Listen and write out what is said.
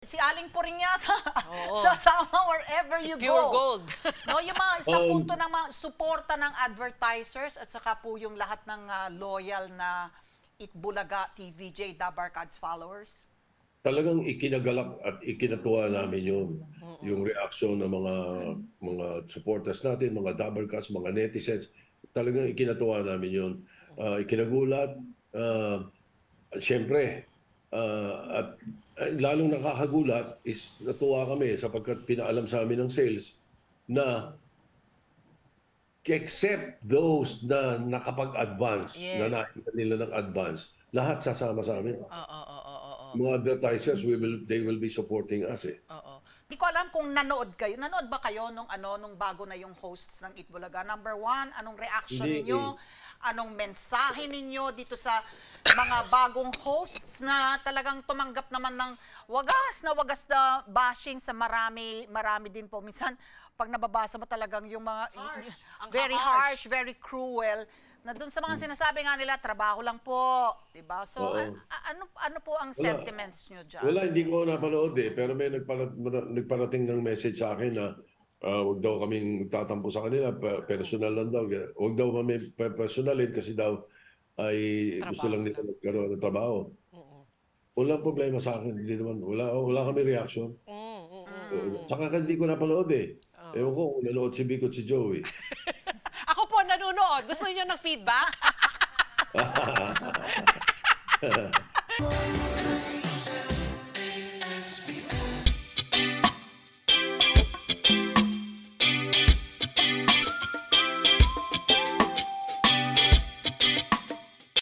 si Aling po rin yata. Oo. Sasama wherever you Pure go. gold. No, yung mga isang punto ng mga suporta ng advertisers at saka po yung lahat ng loyal na Itbulaga TVJ Dabarkads followers. Talagang ikinagalak at ikinatuwa namin yun. Yung reaksyon ng mga supporters natin, mga Dabarkads, mga netizens, talagang ikinatuwa namin yun. Ikinagulat, siyempre, at lalong nakakagulat is natuwa kami sapagkat pinaalam sa amin ng sales na except those na nakapag-advance, na nakita nila ng advance, lahat sasama sa amin. Mga advertisers, they will be supporting us eh. Hindi ko alam kung nanood kayo. Nanood ba kayo nung bago na yung hosts ng Itbulaga? Number one, anong reaction ninyo? Anong mensahe ninyo dito sa mga bagong hosts na talagang tumanggap naman ng wagas na bashing sa marami din po. Minsan, pag nababasa mo talagang yung mga very harsh, very cruel, na doon sa mga sinasabi nga nila, trabaho lang po, diba? So, ano po ang sentiments nyo dyan? Wala, hindi ko napanood eh. Pero may nagparating ng message sa akin na huwag daw kaming tatampo sa kanila, personal lang daw. Huwag daw kami personalin kasi daw ay gusto lang nila magkaroon ng trabaho. Walang problema sa akin. Hindi naman, wala kami reaction. Saka hindi ko napanood eh. Ewan ko kung nanood si Vico at si Joey. Ako po nanonood. Gusto niyo ng feedback?